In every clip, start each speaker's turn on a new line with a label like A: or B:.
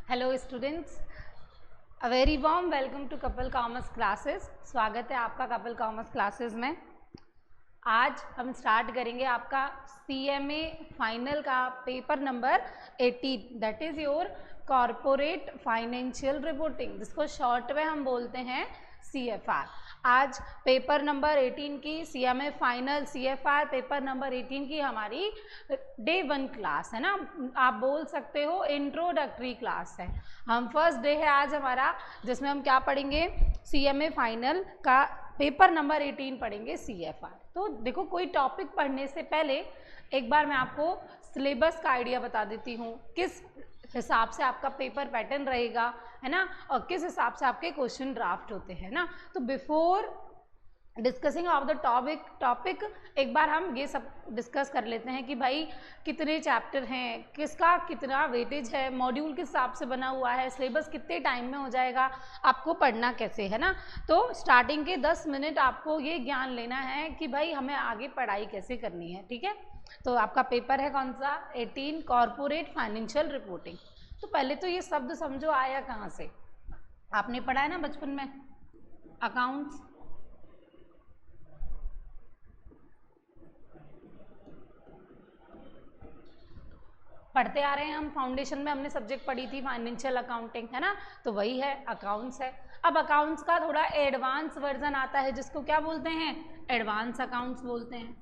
A: Hello students, a very warm welcome to Kapil commerce classes. स्वागत है आपका कपिल कॉमर्स क्लासेस में। आज हम स्टार्ट करेंगे आपका CMA फाइनल का paper number 18, that is your corporate financial reporting, जिसको शॉर्ट में हम बोलते हैं CFR। आज पेपर नंबर 18 की CMA final CFR paper number 18 की हमारी डे 1 क्लास है ना, आप बोल सकते हो इंट्रोडक्टरी क्लास है। हम फर्स्ट डे है आज हमारा, जिसमें हम क्या पढ़ेंगे, CMA फाइनल का पेपर नंबर 18 पढ़ेंगे CFR। तो देखो, कोई टॉपिक पढ़ने से पहले एक बार मैं आपको सिलेबस का आइडिया बता देती हूँ, किस हिसाब से आपका पेपर पैटर्न रहेगा, है ना, और किस हिसाब से आपके क्वेश्चन ड्राफ्ट होते हैं ना। तो before discussing of the topic एक बार हम ये सब डिस्कस कर लेते हैं कि भाई कितने चैप्टर हैं, किसका कितना वेटेज है, मॉड्यूल किस हिसाब से बना हुआ है, सिलेबस कितने टाइम में हो जाएगा, आपको पढ़ना कैसे है ना। तो स्टार्टिंग के 10 मिनट आपको ये ज्ञान लेना है कि भाई हमें आगे पढ़ाई कैसे करनी है, ठीक है। तो आपका पेपर है कौन सा, 18 कॉरपोरेट फाइनेंशियल रिपोर्टिंग। तो पहले तो ये शब्द समझो आया कहाँ से, आपने पढ़ा है ना बचपन में, अकाउंट्स। पढ़ते आ रहे हैं हम, फाउंडेशन में हमने सब्जेक्ट पढ़ी थी फाइनेंशियल अकाउंटिंग, है ना। तो वही है, अकाउंट्स है। अब अकाउंट्स का थोड़ा एडवांस वर्जन आता है, जिसको क्या बोलते हैं, एडवांस अकाउंट्स बोलते हैं।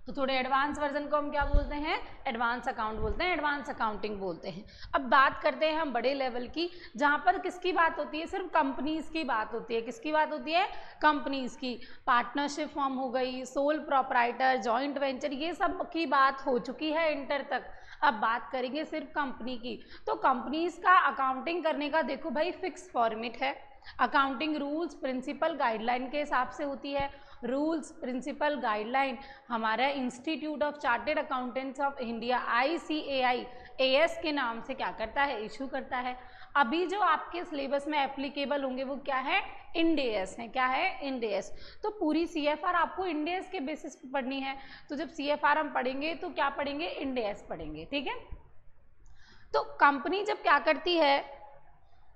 A: तो थोड़े एडवांस वर्जन को हम क्या बोलते हैं, एडवांस अकाउंट बोलते हैं, एडवांस अकाउंटिंग बोलते हैं। अब बात करते हैं हम बड़े लेवल की, जहाँ पर किसकी बात होती है, सिर्फ कंपनीज की बात होती है। किसकी बात होती है, कंपनीज की। पार्टनरशिप फॉर्म हो गई, सोल प्रोप्राइटर, जॉइंट वेंचर, ये सब की बात हो चुकी है इंटर तक। अब बात करेंगे सिर्फ कंपनी की। तो कंपनीज का अकाउंटिंग करने का देखो भाई फिक्स फॉर्मेट है। अकाउंटिंग रूल्स प्रिंसिपल गाइडलाइन के हिसाब से होती है। रूल्स प्रिंसिपल गाइडलाइन हमारा institute of chartered accountants of India ICAI AS के नाम से क्या करता है, इशू करता है। अभी जो आपके सिलेबस में एप्लीकेबल होंगे वो क्या है, इंड AS है। क्या है, इंड AS। तो पूरी CFR आपको इंड AS के बेसिस पे पढ़नी है। तो जब CFR हम पढ़ेंगे तो क्या पढ़ेंगे, इंड AS पढ़ेंगे, ठीक है। तो कंपनी जब क्या करती है,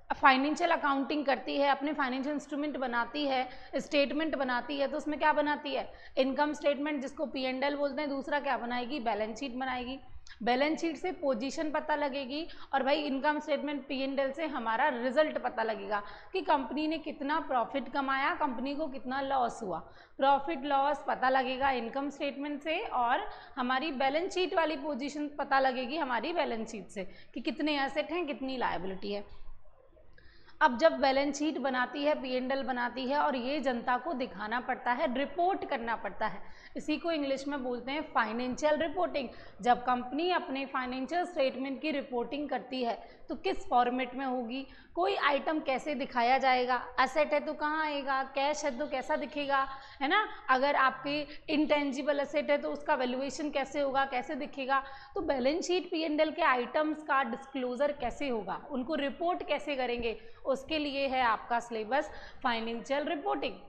A: फाइनेंशियल अकाउंटिंग करती है, अपने फाइनेंशियल इंस्ट्रूमेंट बनाती है, स्टेटमेंट बनाती है, तो उसमें क्या बनाती है, इनकम स्टेटमेंट जिसको P&L बोलते हैं, दूसरा क्या बनाएगी, बैलेंस शीट बनाएगी। बैलेंस शीट से पोजीशन पता लगेगी, और भाई इनकम स्टेटमेंट P&L से हमारा रिजल्ट पता लगेगा कि कंपनी ने कितना प्रॉफिट कमाया, कंपनी को कितना लॉस हुआ। प्रॉफिट लॉस पता लगेगा इनकम स्टेटमेंट से, और हमारी बैलेंस शीट वाली पोजीशन पता लगेगी हमारी बैलेंस शीट से कि कितने एसेट हैं, कितनी लायबिलिटी है। अब जब बैलेंस शीट बनाती है, P&L बनाती है, और ये जनता को दिखाना पड़ता है, रिपोर्ट करना पड़ता है, इसी को इंग्लिश में बोलते हैं फाइनेंशियल रिपोर्टिंग। जब कंपनी अपने फाइनेंशियल स्टेटमेंट की रिपोर्टिंग करती है तो किस फॉर्मेट में होगी, कोई आइटम कैसे दिखाया जाएगा, एसेट है तो कहाँ आएगा, कैश है तो कैसा दिखेगा, है ना। अगर आपकी इंटेंजिबल एसेट है तो उसका वैल्यूएशन कैसे होगा, कैसे दिखेगा। तो बैलेंस शीट P&L के आइटम्स का डिस्क्लोजर कैसे होगा, उनको रिपोर्ट कैसे करेंगे, उसके लिए है आपका सिलेबस फाइनेंशियल रिपोर्टिंग।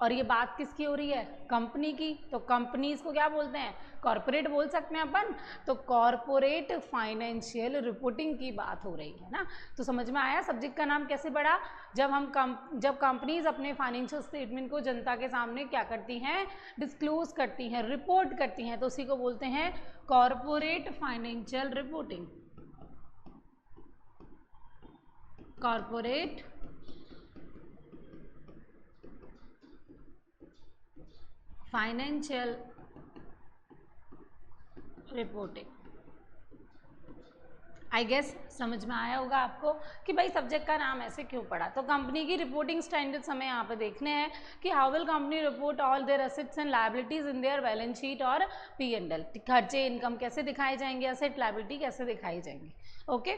A: और ये बात किसकी हो रही है, कंपनी की। तो कंपनीज को क्या बोलते हैं, कॉर्पोरेट बोल सकते हैं अपन। तो कॉर्पोरेट फाइनेंशियल रिपोर्टिंग की बात हो रही है ना। तो समझ में आया सब्जेक्ट का नाम कैसे पड़ा। जब कंपनीज अपने फाइनेंशियल स्टेटमेंट को जनता के सामने क्या करती हैं, डिस्क्लोज करती हैं, रिपोर्ट करती हैं, तो उसी को बोलते हैं corporate financial reporting. Corporate financial reporting. I guess समझ में आया होगा आपको कि भाई सब्जेक्ट का नाम ऐसे क्यों पड़ा। तो कंपनी की रिपोर्टिंग स्टैंडर्ड्स हमें यहाँ पे देखने हैं कि how will company report all their assets and liabilities in their balance sheet और P&L। खर्चे इनकम कैसे दिखाए जाएंगे, एसेट लायबिलिटी कैसे दिखाई जाएंगी। ओके,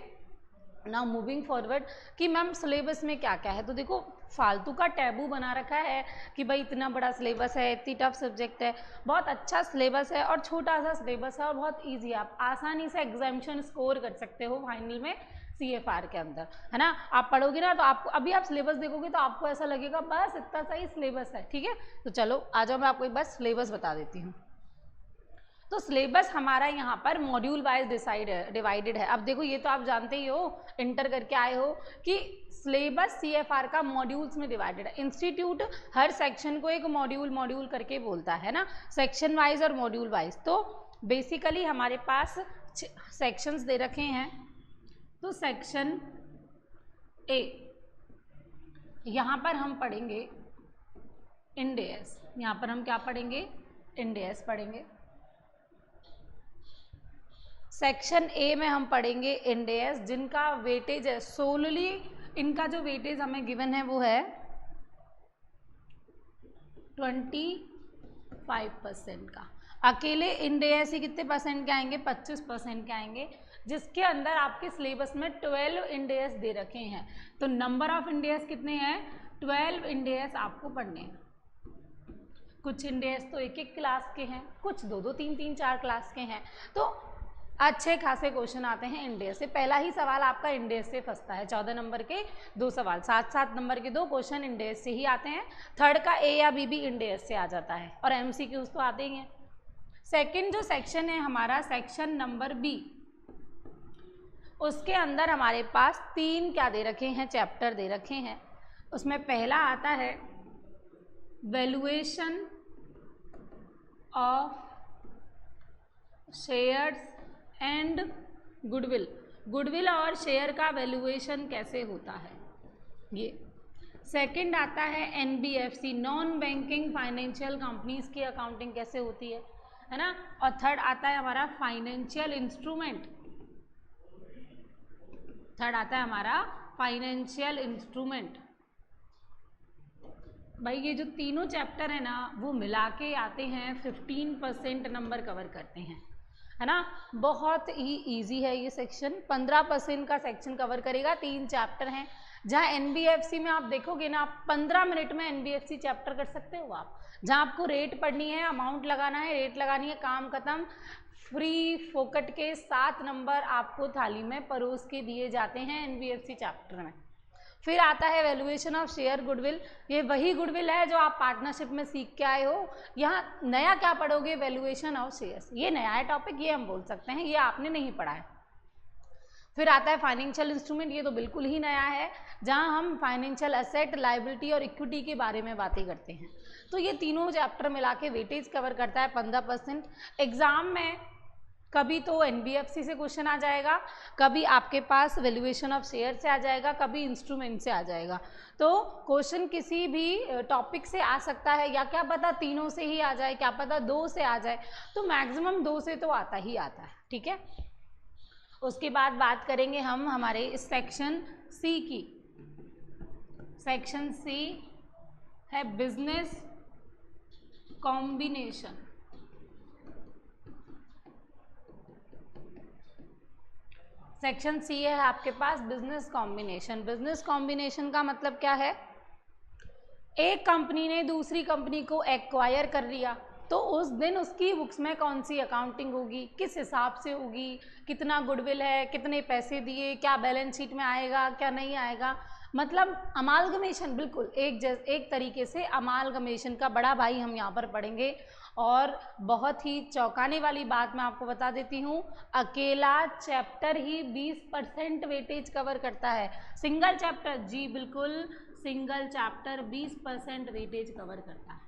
A: नाउ मूविंग फॉरवर्ड कि मैम सिलेबस में क्या क्या है। तो देखो, फालतू का टैबू बना रखा है कि भाई इतना बड़ा सिलेबस है, इतनी टफ सब्जेक्ट है। बहुत अच्छा सिलेबस है और छोटा सा सिलेबस है और बहुत इजी है, आप आसानी से एग्जामिनेशन स्कोर कर सकते हो फाइनल में CFR के अंदर, है ना। आप पढ़ोगे ना तो आपको, अभी आप सिलेबस देखोगे तो आपको ऐसा लगेगा बस इतना सा ही सिलेबस है, ठीक है। तो चलो आ जाओ, मैं आपको एक बार सिलेबस बता देती हूँ। तो सिलेबस हमारा यहाँ पर मॉड्यूल वाइज डिवाइडेड है। अब देखो ये तो आप जानते ही हो, इंटर करके आए हो कि सिलेबस CFR का मॉड्यूल्स में डिवाइडेड है। इंस्टीट्यूट हर सेक्शन को एक मॉड्यूल करके बोलता है ना, सेक्शन वाइज और मॉड्यूल वाइज। तो बेसिकली हमारे पास सेक्शंस दे रखे हैं। तो सेक्शन ए, यहाँ पर हम पढ़ेंगे इंड एस, यहाँ पर हम क्या पढ़ेंगे, इंड एस पढ़ेंगे। सेक्शन ए में हम पढ़ेंगे इंड एस, जिनका वेटेज है सोलली, इनका जो वेटेज हमें गिवन है वो है 25% का। अकेले इंड एस ही कितने परसेंट के आएंगे, 25% के आएंगे, जिसके अंदर आपके सिलेबस में 12 इंड एस दे रखे हैं। तो नंबर ऑफ इंड एस कितने हैं, 12 इंड एस आपको पढ़ने हैं। कुछ इंड एस तो एक एक क्लास के हैं, कुछ दो दो तीन तीन चार क्लास के हैं। तो अच्छे खासे क्वेश्चन आते हैं इंड एस से। पहला ही सवाल आपका इंड एस से फंसता है, 14 नंबर के 2 सवाल, 7 नंबर के 2 क्वेश्चन इंड एस से ही आते हैं। थर्ड का ए या बी भी इंड एस से आ जाता है, और MCQs तो आते ही हैं। सेकंड जो सेक्शन है हमारा, सेक्शन नंबर बी, उसके अंदर हमारे पास 3 क्या दे रखे हैं, चैप्टर दे रखे हैं। उसमें पहला आता है valuation of shares and goodwill, goodwill और शेयर का वैल्यूएशन कैसे होता है ये। सेकंड आता है NBFC, non banking financial companies की अकाउंटिंग कैसे होती है ना। और थर्ड आता है हमारा फाइनेंशियल इंस्ट्रूमेंट, थर्ड आता है हमारा फाइनेंशियल इंस्ट्रूमेंट। भाई ये जो तीनों चैप्टर है ना, वो मिला के आते हैं 15% नंबर कवर करते हैं, है ना। बहुत ही इजी है ये सेक्शन, 15% का सेक्शन कवर करेगा। 3 चैप्टर हैं, जहाँ NBFC में आप देखोगे ना, आप 15 मिनट में NBFC चैप्टर कर सकते हो आप। जहाँ आपको रेट पढ़नी है, अमाउंट लगाना है, रेट लगानी है, काम खत्म। फ्री फोकट के 7 नंबर आपको थाली में परोस के दिए जाते हैं NBFC चैप्टर में। फिर आता है वैल्यूएशन ऑफ शेयर गुडविल, ये वही गुडविल है जो आप पार्टनरशिप में सीख के आए हो। यहाँ नया क्या पढ़ोगे, वैल्यूएशन ऑफ शेयर्स, ये नया है टॉपिक, ये हम बोल सकते हैं, ये आपने नहीं पढ़ा है। फिर आता है फाइनेंशियल इंस्ट्रूमेंट, ये तो बिल्कुल ही नया है, जहाँ हम फाइनेंशियल एसेट, लायबिलिटी और इक्विटी के बारे में बातें करते हैं। तो ये तीनों चैप्टर मिला के वेटेज कवर करता है 15%। एग्जाम में कभी तो NBFC से क्वेश्चन आ जाएगा, कभी आपके पास वैल्यूएशन ऑफ शेयर से आ जाएगा, कभी इंस्ट्रूमेंट से आ जाएगा। तो क्वेश्चन किसी भी टॉपिक से आ सकता है, या क्या पता तीनों से ही आ जाए, क्या पता 2 से आ जाए। तो मैक्सिमम 2 से तो आता ही आता है, ठीक है। उसके बाद बात करेंगे हम हमारे इस सेक्शन सी की। सेक्शन सी है बिजनेस कॉम्बिनेशन। सेक्शन सी है आपके पास बिजनेस कॉम्बिनेशन। बिजनेस कॉम्बिनेशन का मतलब क्या है, एक कंपनी ने दूसरी कंपनी को एक्वायर कर लिया, तो उस दिन उसकी बुक्स में कौन सी अकाउंटिंग होगी, किस हिसाब से होगी, कितना गुडविल है, कितने पैसे दिए, क्या बैलेंस शीट में आएगा, क्या नहीं आएगा। मतलब अमालगमेशन, बिल्कुल एक तरीके से अमालगमेशन का बड़ा भाई हम यहाँ पर पढ़ेंगे। और बहुत ही चौंकाने वाली बात मैं आपको बता देती हूँ, अकेला चैप्टर ही 20% वेटेज कवर करता है। सिंगल चैप्टर, जी बिल्कुल, सिंगल चैप्टर 20% वेटेज कवर करता है।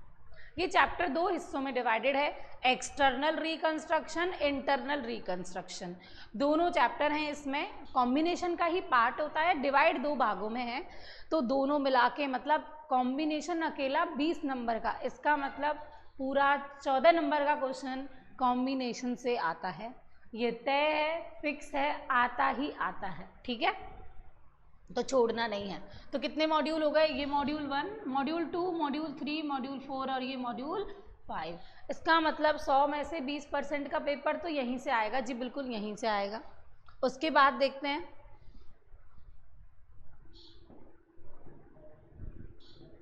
A: ये चैप्टर 2 हिस्सों में डिवाइडेड है, एक्सटर्नल रिकंस्ट्रक्शन, इंटरनल रिकंस्ट्रक्शन, दोनों चैप्टर हैं। इसमें कॉम्बिनेशन का ही पार्ट होता है, डिवाइड 2 भागों में है। तो दोनों मिला के मतलब कॉम्बिनेशन अकेला 20 नंबर का, इसका मतलब पूरा 14 नंबर का क्वेश्चन कॉम्बिनेशन से आता है। ये तय है, फिक्स है, आता ही आता है, ठीक है, तो छोड़ना नहीं है। तो कितने मॉड्यूल हो गए, ये मॉड्यूल 1, मॉड्यूल 2, मॉड्यूल 3, मॉड्यूल 4 और ये मॉड्यूल 5। इसका मतलब 100 में से 20% का पेपर तो यहीं से आएगा, जी बिल्कुल यहीं से आएगा। उसके बाद देखते हैं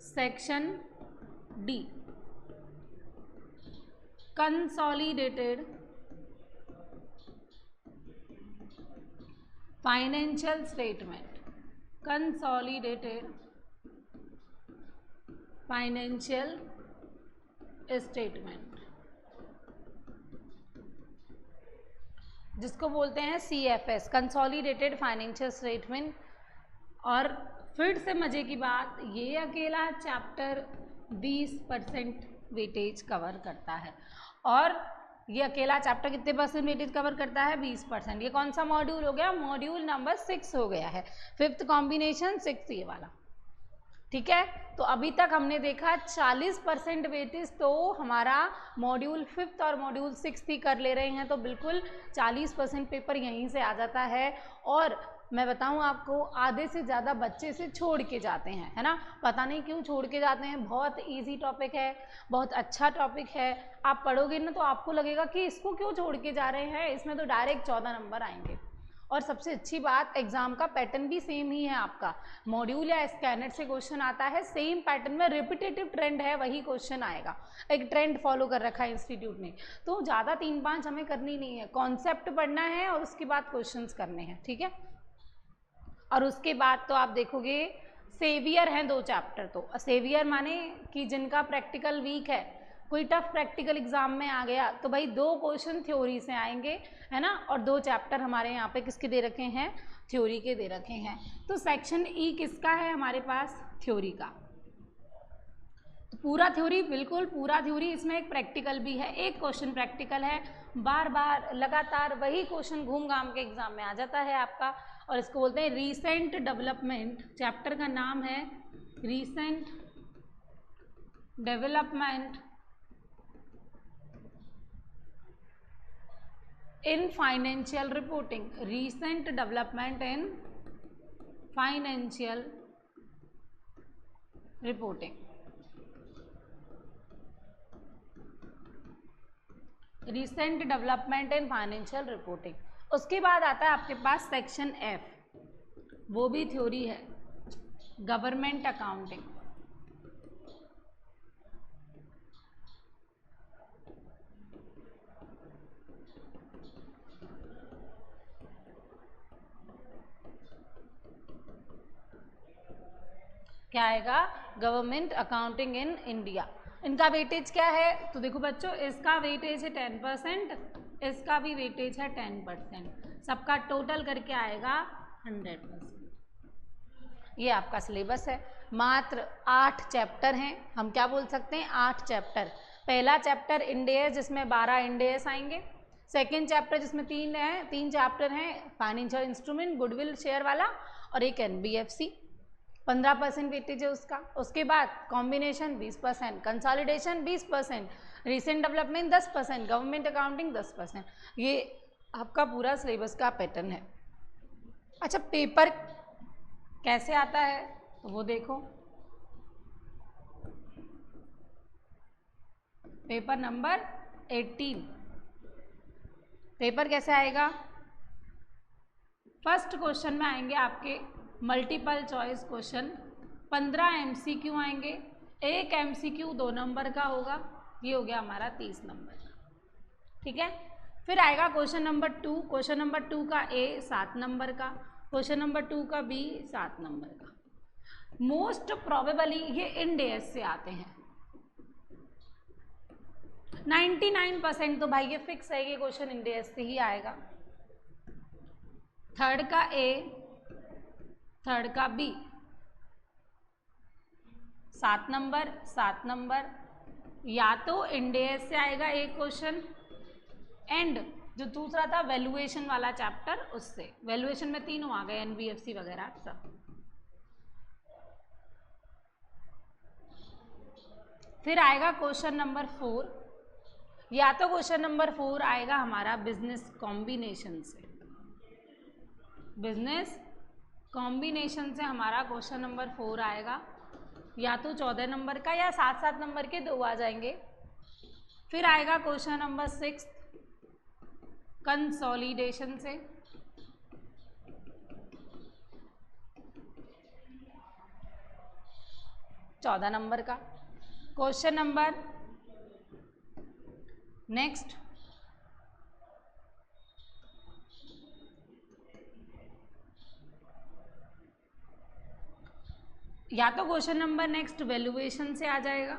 A: section D, consolidated financial statement, consolidated financial statement. जिसको बोलते हैं CFS, कंसोलिडेटेड फाइनेंशियल स्टेटमेंट। और फिर से मज़े की बात, ये अकेला चैप्टर 20% वेटेज कवर करता है। और ये अकेला चैप्टर कितने परसेंट वेटेज कवर करता है? 20%। ये कौन सा मॉड्यूल हो गया? मॉड्यूल नंबर 6 हो गया है, 5th कॉम्बिनेशन 6 ये वाला। ठीक है, तो अभी तक हमने देखा 40% वेटेज तो हमारा मॉड्यूल 5th और मॉड्यूल 6th ही कर ले रहे हैं, तो बिल्कुल 40% पेपर यहीं से आ जाता है। और मैं बताऊं आपको, आधे से ज़्यादा बच्चे से छोड़ के जाते हैं, है ना? पता नहीं क्यों छोड़ के जाते हैं। बहुत इजी टॉपिक है, बहुत अच्छा टॉपिक है। आप पढ़ोगे ना तो आपको लगेगा कि इसको क्यों छोड़ के जा रहे हैं, इसमें तो डायरेक्ट 14 नंबर आएंगे। और सबसे अच्छी बात, एग्जाम का पैटर्न भी सेम ही है आपका। मॉड्यूल या स्कैनर से क्वेश्चन आता है, सेम पैटर्न में रिपीटेटिव ट्रेंड है, वही क्वेश्चन आएगा। एक ट्रेंड फॉलो कर रखा है इंस्टीट्यूट ने, तो ज़्यादा 3-5 हमें करनी नहीं है, कॉन्सेप्ट पढ़ना है और उसके बाद क्वेश्चंस करने हैं। ठीक है, और उसके बाद तो आप देखोगे सेवियर हैं 2 चैप्टर। तो सेवियर माने कि जिनका प्रैक्टिकल वीक है, कोई टफ प्रैक्टिकल एग्जाम में आ गया तो भाई 2 क्वेश्चन थ्योरी से आएंगे, है ना? और 2 चैप्टर हमारे यहाँ पे किसके दे रखे हैं? थ्योरी के दे रखे हैं। तो सेक्शन ई किसका है हमारे पास? थ्योरी का। तो पूरा थ्योरी, बिल्कुल पूरा थ्योरी, इसमें एक प्रैक्टिकल भी है, एक क्वेश्चन प्रैक्टिकल है। बार बार लगातार वही क्वेश्चन घूम घाम के एग्जाम में आ जाता है आपका। और इसको बोलते हैं रीसेंट डेवलपमेंट। चैप्टर का नाम है recent development in financial reporting. Recent development in financial reporting. Recent development in financial reporting. उसके बाद आता है आपके पास सेक्शन एफ, वो भी थ्योरी है, गवर्नमेंट अकाउंटिंग। क्या आएगा? Government accounting in India. इनका वेटेज क्या है? तो देखो बच्चों, इसका वेटेज है 10%, इसका भी वेटेज है 10%, सबका टोटल करके आएगा 100%। ये आपका सिलेबस है। मात्र 8 चैप्टर हैं, हम क्या बोल सकते हैं? 8 चैप्टर। पहला चैप्टर इंडेस, जिसमें 12 इंडेस आएंगे। सेकेंड चैप्टर जिसमें 3 चैप्टर हैं, फाइनेंशियल इंस्ट्रूमेंट, गुडविल शेयर वाला, और एक NBFC, 15% वेटेज है उसका। उसके बाद combination 20%, consolidation 20%, recent development 10%, government accounting 10%। ये आपका पूरा सिलेबस का पैटर्न है। अच्छा, पेपर कैसे आता है तो वो देखो। पेपर नंबर 18, पेपर कैसे आएगा? फर्स्ट क्वेश्चन में आएंगे आपके मल्टीपल चॉइस क्वेश्चन, 15 MCQ आएंगे। एक MCQ 2 नंबर का होगा, ये हो गया हमारा 30 नंबर का। ठीक है, फिर आएगा क्वेश्चन नंबर 2, क्वेश्चन नंबर 2 का A 7 नंबर का, क्वेश्चन नंबर 2 का B 7 नंबर का। मोस्ट प्रोबेबली ये इंडेस से आते हैं। 99% तो भाई ये फिक्स है, ये क्वेश्चन इंडेस से ही आएगा। थर्ड का A, थर्ड का B, 7 नंबर 7 नंबर, या तो इंडेस से आएगा एक क्वेश्चन, एंड जो दूसरा था वैल्यूएशन वाला चैप्टर, उससे। वैल्यूएशन में 3 आ गए, NBFC वगैरह सब। फिर आएगा क्वेश्चन नंबर 4, या तो क्वेश्चन नंबर 4 आएगा हमारा बिजनेस कॉम्बिनेशन से। बिजनेस कॉम्बिनेशन से हमारा क्वेश्चन नंबर 4 आएगा, या तो 14 नंबर का या 7-7 नंबर के 2 आ जाएंगे। फिर आएगा क्वेश्चन नंबर 6 कंसोलिडेशन से, चौदह नंबर का। क्वेश्चन नंबर नेक्स्ट या तो क्वेश्चन नंबर नेक्स्ट वैल्यूएशन से आ जाएगा,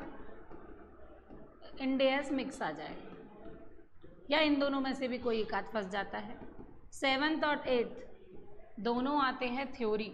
A: इंडेस मिक्स आ जाएगा, या इन दोनों में से भी कोई एक आध फंस जाता है। 7th और 8th दोनों आते हैं थ्योरी।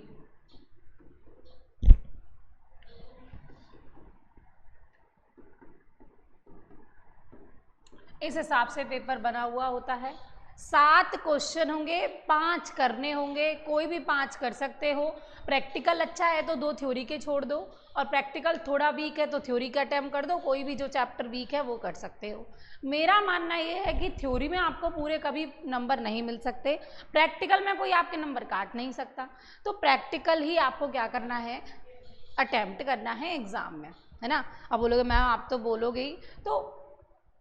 A: इस हिसाब से पेपर बना हुआ होता है। 7 क्वेश्चन होंगे, 5 करने होंगे, कोई भी 5 कर सकते हो। प्रैक्टिकल अच्छा है तो 2 थ्योरी के छोड़ दो, और प्रैक्टिकल थोड़ा वीक है तो थ्योरी का अटेम्प्ट कर दो। कोई भी जो चैप्टर वीक है वो कर सकते हो। मेरा मानना ये है कि थ्योरी में आपको पूरे कभी नंबर नहीं मिल सकते, प्रैक्टिकल में कोई आपके नंबर काट नहीं सकता, तो प्रैक्टिकल ही आपको क्या करना है, अटेम्प्ट करना है एग्ज़ाम में, है ना। अब बोलोगे मैम आप तो बोलोगे ही, तो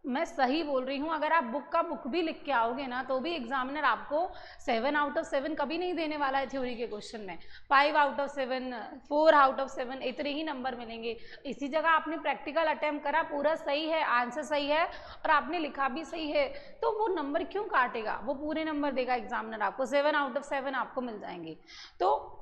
A: मैं सही बोल रही हूँ। अगर आप बुक का बुक भी लिख के आओगे ना तो भी एग्जामिनर आपको 7 आउट ऑफ 7 कभी नहीं देने वाला है थ्योरी के क्वेश्चन में। 5 आउट ऑफ 7, 4 आउट ऑफ 7 इतने ही नंबर मिलेंगे। इसी जगह आपने प्रैक्टिकल अटेम्प्ट करा, पूरा सही है, आंसर सही है और आपने लिखा भी सही है, तो वो नंबर क्यों काटेगा, वो पूरे नंबर देगा एग्जामिनर आपको, 7 आउट ऑफ 7 आपको मिल जाएंगे। तो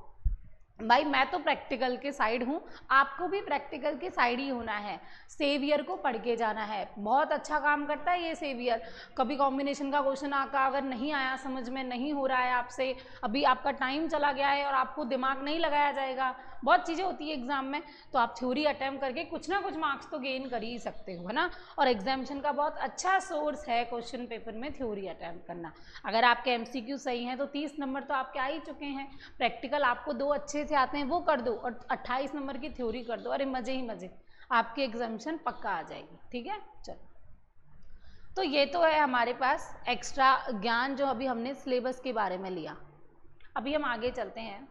A: भाई मैं तो प्रैक्टिकल के साइड हूँ, आपको भी प्रैक्टिकल के साइड ही होना है। सेवियर को पढ़ के जाना है, बहुत अच्छा काम करता है ये सेवियर। कभी कॉम्बिनेशन का क्वेश्चन आपका अगर नहीं आया, समझ में नहीं हो रहा है आपसे, अभी आपका टाइम चला गया है और आपको दिमाग नहीं लगाया जाएगा, बहुत चीज़ें होती है एग्जाम में, तो आप थ्योरी अटेम्प्ट करके कुछ ना कुछ मार्क्स तो गेन कर ही सकते हो, है ना। और एग्जामिनेशन का बहुत अच्छा सोर्स है क्वेश्चन पेपर में थ्योरी अटेम्प्ट करना। अगर आपके एमसीक्यू सही हैं तो 30 नंबर तो आपके आ ही चुके हैं। प्रैक्टिकल आपको 2 अच्छे से आते हैं वो कर दो और 28 नंबर की थ्योरी कर दो, अरे मजे ही मजे, आपकी एग्जामिनेशन पक्का आ जाएगी। ठीक है, चलो। तो ये तो है हमारे पास एक्स्ट्रा ज्ञान जो अभी हमने सिलेबस के बारे में लिया। अभी हम आगे चलते हैं,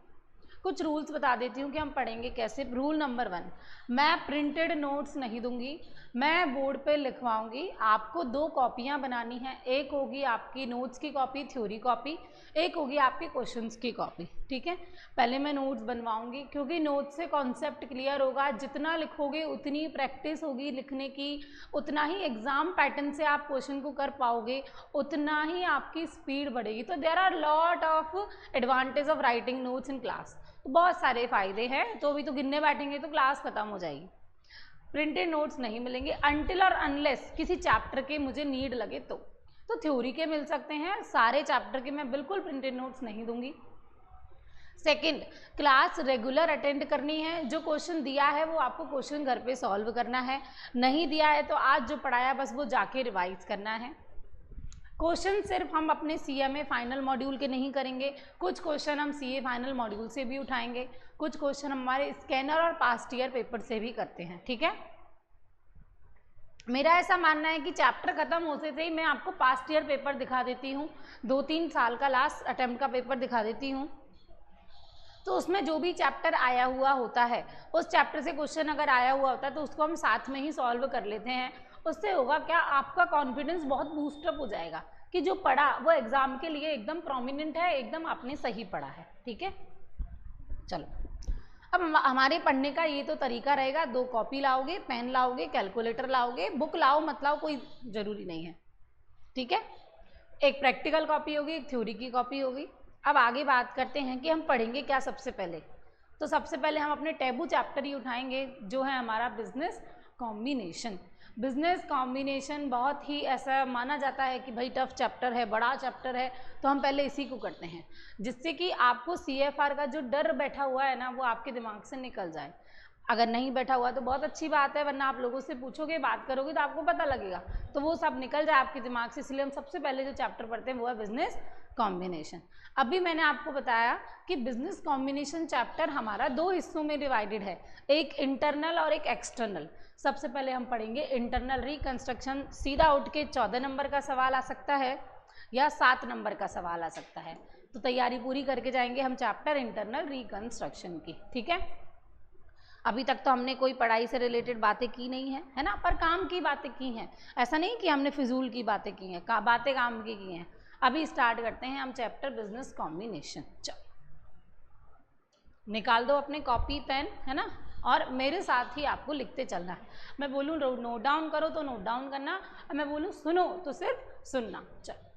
A: कुछ रूल्स बता देती हूँ कि हम पढ़ेंगे कैसे। रूल नंबर 1, मैं प्रिंटेड नोट्स नहीं दूंगी, मैं बोर्ड पे लिखवाऊंगी। आपको 2 कॉपियाँ बनानी है, एक होगी आपकी नोट्स की कॉपी, थ्योरी कॉपी, एक होगी आपके क्वेश्चंस की कॉपी। ठीक है, पहले मैं नोट्स बनवाऊंगी क्योंकि नोट्स से कॉन्सेप्ट क्लियर होगा, जितना लिखोगे उतनी प्रैक्टिस होगी लिखने की, उतना ही एग्जाम पैटर्न से आप क्वेश्चन को कर पाओगे, उतना ही आपकी स्पीड बढ़ेगी। तो there are lot of advantage of writing notes in class, तो बहुत सारे फायदे हैं, तो अभी तो गिनने बैठेंगे तो क्लास खत्म हो जाएगी। प्रिंटेड नोट्स नहीं मिलेंगे अनटिल और अनलेस किसी चैप्टर के मुझे नीड लगे तो थ्योरी के मिल सकते हैं, सारे चैप्टर के मैं बिल्कुल प्रिंटेड नोट्स नहीं दूंगी। सेकंड, क्लास रेगुलर अटेंड करनी है, जो क्वेश्चन दिया है वो आपको क्वेश्चन घर पे सॉल्व करना है, नहीं दिया है तो आज जो पढ़ाया बस वो जाके रिवाइज करना है। क्वेश्चन सिर्फ हम अपने सीएमए फाइनल मॉड्यूल के नहीं करेंगे, कुछ क्वेश्चन हम सीए फाइनल मॉड्यूल से भी उठाएंगे, कुछ क्वेश्चन हमारे स्कैनर और पास्ट ईयर पेपर से भी करते हैं। ठीक है, मेरा ऐसा मानना है कि चैप्टर खत्म होते से ही मैं आपको पास्ट ईयर पेपर दिखा देती हूँ, 2-3 साल का लास्ट अटेम्प्ट का पेपर दिखा देती हूँ, तो उसमें जो भी चैप्टर आया हुआ होता है, उस चैप्टर से क्वेश्चन अगर आया हुआ होता है तो उसको हम साथ में ही सॉल्व कर लेते हैं। उससे होगा क्या, आपका कॉन्फिडेंस बहुत बूस्टअप हो जाएगा कि जो पढ़ा वो एग्जाम के लिए एकदम प्रोमिनेंट है, एकदम आपने सही पढ़ा है। ठीक है, चलो। अब हमारे पढ़ने का ये तो तरीका रहेगा, 2 कॉपी लाओगे, पेन लाओगे, कैलकुलेटर लाओगे, बुक लाओ मत लाओ कोई ज़रूरी नहीं है। ठीक है, एक प्रैक्टिकल कॉपी होगी, एक थ्योरी की कॉपी होगी। अब आगे बात करते हैं कि हम पढ़ेंगे क्या सबसे पहले। तो सबसे पहले हम अपने टैबू चैप्टर ही उठाएंगे, जो है हमारा बिजनेस कॉम्बिनेशन। बिजनेस कॉम्बिनेशन बहुत ही ऐसा माना जाता है कि भाई टफ चैप्टर है, बड़ा चैप्टर है, तो हम पहले इसी को करते हैं, जिससे कि आपको CFR का जो डर बैठा हुआ है ना वो आपके दिमाग से निकल जाए। अगर नहीं बैठा हुआ तो बहुत अच्छी बात है, वरना आप लोगों से पूछोगे, बात करोगे तो आपको पता लगेगा, तो वो सब निकल जाए आपके दिमाग से। इसलिए हम सबसे पहले जो चैप्टर पढ़ते हैं वो है बिजनेस कॉम्बिनेशन। अभी मैंने आपको बताया कि बिजनेस कॉम्बिनेशन चैप्टर हमारा 2 हिस्सों में डिवाइडेड है, एक इंटरनल और एक एक्सटर्नल। सबसे पहले हम पढ़ेंगे इंटरनल रिकंस्ट्रक्शन। सीधा उठ के 14 नंबर का सवाल आ सकता है या 7 नंबर का सवाल आ सकता है, तो तैयारी पूरी करके जाएंगे हम चैप्टर इंटरनल रिकंस्ट्रक्शन की। ठीक है, अभी तक तो हमने कोई पढ़ाई से रिलेटेड बातें की नहीं है ना, पर काम की बातें की हैं, ऐसा नहीं कि हमने फिजूल की बातें की हैं, बातें काम की हैं। अभी स्टार्ट करते हैं हम चैप्टर बिजनेस कॉम्बिनेशन। चलो निकाल दो अपने कॉपी पेन, है ना, और मेरे साथ ही आपको लिखते चलना है। मैं बोलूँ नोट डाउन करो तो नोट डाउन करना, और मैं बोलूँ सुनो तो सिर्फ सुनना। चलो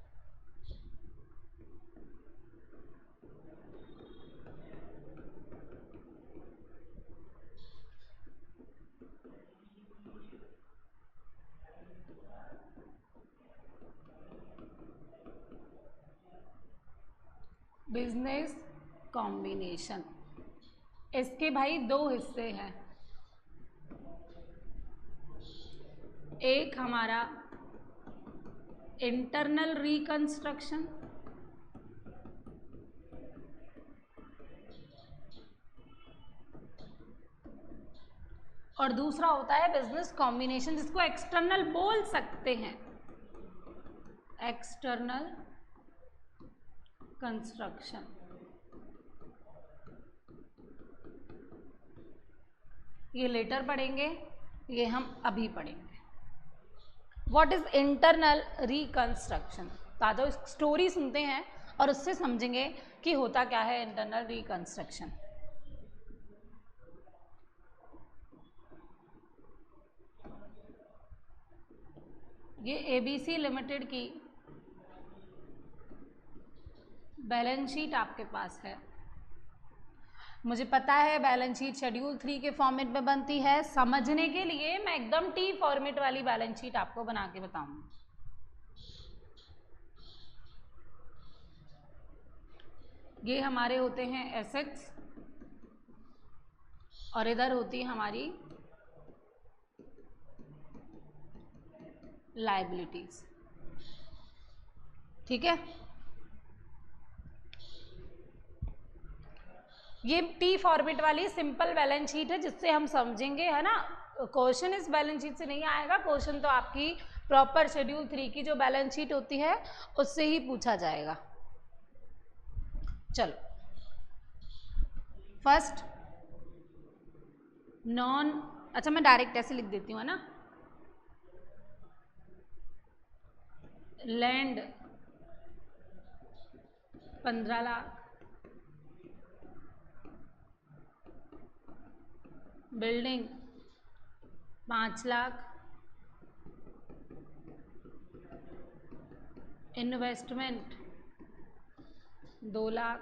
A: बिजनेस कॉम्बिनेशन। इसके भाई दो हिस्से हैं, एक हमारा इंटरनल रिकंस्ट्रक्शन और दूसरा होता है बिजनेस कॉम्बिनेशन, जिसको एक्सटर्नल बोल सकते हैं, एक्सटर्नल कंस्ट्रक्शन। ये लेटर पढ़ेंगे, ये हम अभी पढ़ेंगे। What is internal reconstruction? ताजा स्टोरी सुनते हैं और उससे समझेंगे कि होता क्या है इंटरनल रिकंस्ट्रक्शन। ये एबीसी लिमिटेड की बैलेंस शीट आपके पास है। मुझे पता है बैलेंस शीट शेड्यूल 3 के फॉर्मेट में बनती है। समझने के लिए मैं एकदम टी फॉर्मेट वाली बैलेंस शीट आपको बना के बताऊंगी। ये हमारे होते हैं एसेट्स और इधर होती है हमारी लायबिलिटीज। ठीक है, ये टी फॉर्मेट वाली सिंपल बैलेंस शीट है जिससे हम समझेंगे, है ना। क्वेश्चन इस बैलेंस शीट से नहीं आएगा, क्वेश्चन तो आपकी प्रॉपर शेड्यूल 3 की जो बैलेंस शीट होती है उससे ही पूछा जाएगा। चलो, फर्स्ट नॉन, अच्छा मैं डायरेक्ट ऐसे लिख देती हूँ, है ना। Land 15 lakh, building 5 lakh, investment 2 lakh,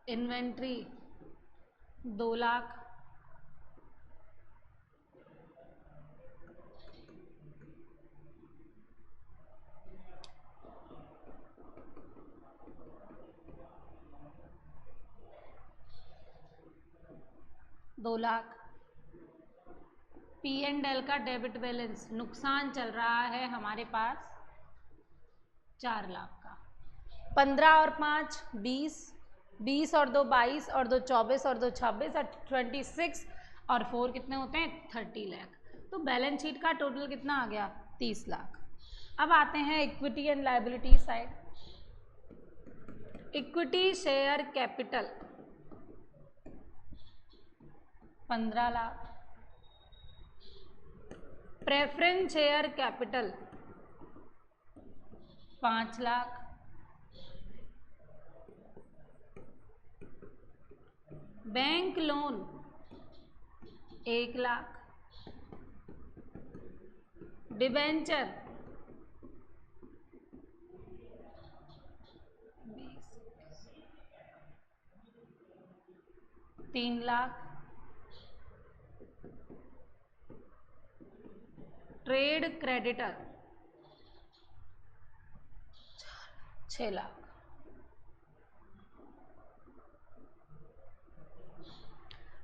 A: inventory 2 lakh, P&L का डेबिट बैलेंस नुकसान चल रहा है हमारे पास 4 लाख का। 15 और 5 20, 20 और 2 22 और 2 24 और 2 26 और 26 और 4 कितने होते हैं 30 लाख। तो बैलेंस शीट का टोटल कितना आ गया 30 लाख। अब आते हैं equity and liability side. Equity share capital 15 lakh, preference share capital 5 lakh, bank loan 1 lakh, debenture 3 lakh, trade creditor 6 lakh.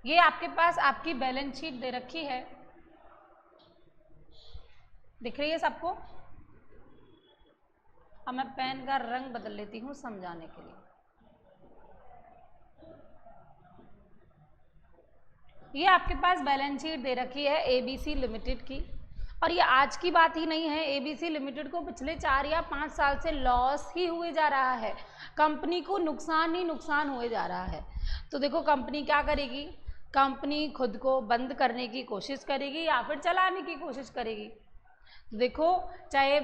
A: ये आपके पास आपकी बैलेंस शीट दे रखी है, दिख रही है सबको। अब मैं पेन का रंग बदल लेती हूँ समझाने के लिए। ये आपके पास बैलेंस शीट दे रखी है एबीसी लिमिटेड की, और ये आज की बात ही नहीं है। एबीसी लिमिटेड को पिछले 4 या 5 साल से लॉस ही हुए जा रहा है, कंपनी को नुकसान ही नुकसान हुए जा रहा है। तो देखो कंपनी क्या करेगी, कंपनी खुद को बंद करने की कोशिश करेगी या फिर चलाने की कोशिश करेगी। देखो चाहे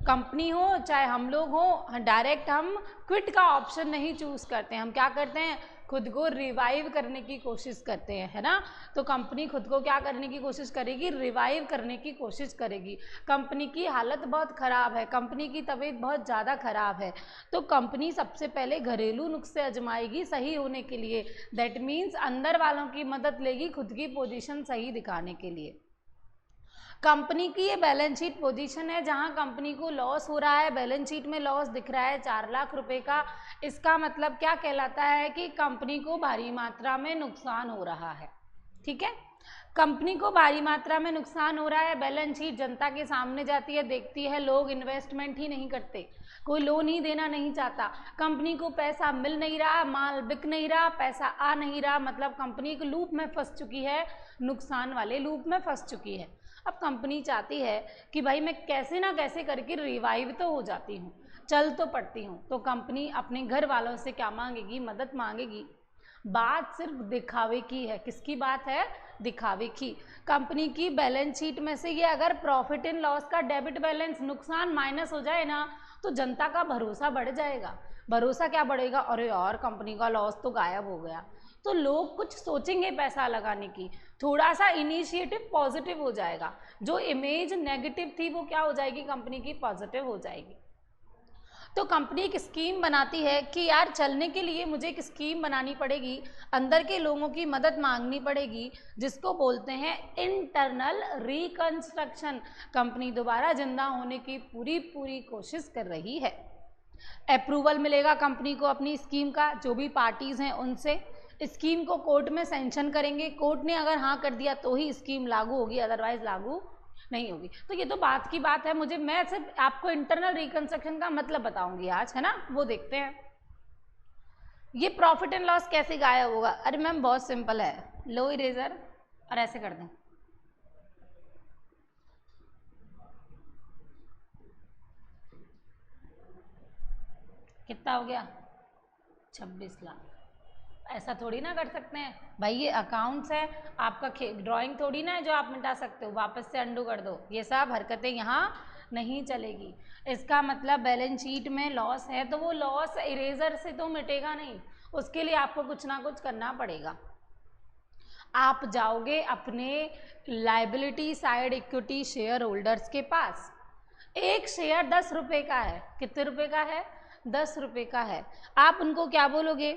A: कंपनी हो चाहे हम लोग हो, डायरेक्ट हम क्विट का ऑप्शन नहीं चूज करते हैं, हम क्या करते हैं खुद को रिवाइव करने की कोशिश करते हैं, है ना। तो कंपनी खुद को क्या करने की कोशिश करेगी, रिवाइव करने की कोशिश करेगी। कंपनी की हालत बहुत ख़राब है, कंपनी की तबीयत बहुत ज़्यादा ख़राब है, तो कंपनी सबसे पहले घरेलू नुस्खे आजमाएगी सही होने के लिए। दैट मीन्स अंदर वालों की मदद लेगी खुद की पोजीशन सही दिखाने के लिए। कंपनी की ये बैलेंस शीट पोजीशन है जहां कंपनी को लॉस हो रहा है, बैलेंस शीट में लॉस दिख रहा है 4 लाख रुपए का। इसका मतलब क्या कहलाता है कि कंपनी को भारी मात्रा में नुकसान हो रहा है। ठीक है, कंपनी को भारी मात्रा में नुकसान हो रहा है। बैलेंस शीट जनता के सामने जाती है, देखती है, लोग इन्वेस्टमेंट ही नहीं करते, कोई लोन ही देना नहीं चाहता, कंपनी को पैसा मिल नहीं रहा, माल बिक नहीं रहा, पैसा आ नहीं रहा, मतलब कंपनी एक लूप में फंस चुकी है, नुकसान वाले लूप में फंस चुकी है। अब कंपनी चाहती है कि भाई मैं कैसे ना कैसे करके रिवाइव तो हो जाती हूँ, चल तो पड़ती हूँ। तो कंपनी अपने घर वालों से क्या मांगेगी? मदद मांगेगी। बात सिर्फ दिखावे की है। किसकी बात है? दिखावे की। कंपनी की बैलेंस शीट में से ये अगर प्रॉफिट इन लॉस का डेबिट बैलेंस नुकसान माइनस हो जाए ना, तो जनता का भरोसा बढ़ जाएगा। भरोसा क्या बढ़ेगा? अरे यार कंपनी का लॉस तो गायब हो गया, तो लोग कुछ सोचेंगे पैसा लगाने की, थोड़ा सा इनिशिएटिव पॉजिटिव हो जाएगा, जो इमेज नेगेटिव थी वो क्या हो जाएगी? कंपनी की पॉजिटिव हो जाएगी। तो कंपनी एक स्कीम बनाती है कि यार चलने के लिए मुझे एक स्कीम बनानी पड़ेगी, अंदर के लोगों की मदद मांगनी पड़ेगी, जिसको बोलते हैं इंटरनल रिकंस्ट्रक्शन। कंपनी दोबारा जिंदा होने की पूरी कोशिश कर रही है। अप्रूवल मिलेगा कंपनी को अपनी स्कीम का, जो भी पार्टीज हैं उनसे। स्कीम को कोर्ट में सैंक्शन करेंगे, कोर्ट ने अगर हाँ कर दिया तो ही स्कीम लागू होगी, अदरवाइज लागू नहीं होगी। तो ये तो बात की बात है, मैं सिर्फ आपको इंटरनल रिकंस्ट्रक्शन का मतलब बताऊंगी आज, है ना, वो देखते हैं। ये प्रॉफिट एंड लॉस कैसे गायब होगा? अरे मैम बहुत सिंपल है, लो इरेजर और ऐसे कर दें। कितना हो गया? 26 लाख। ऐसा थोड़ी ना कर सकते हैं भाई, ये अकाउंट्स है, आपका ड्राइंग थोड़ी ना है जो आप मिटा सकते हो, वापस से अंडू कर दो। ये सब हरकतें यहाँ नहीं चलेगी। इसका मतलब बैलेंस शीट में लॉस है तो वो लॉस इरेजर से तो मिटेगा नहीं, उसके लिए आपको कुछ ना कुछ करना पड़ेगा। आप जाओगे अपने liability side equity share holders के पास, एक शेयर 10 रुपये का है। कितने रुपए का है? 10 रुपये का है। आप उनको क्या बोलोगे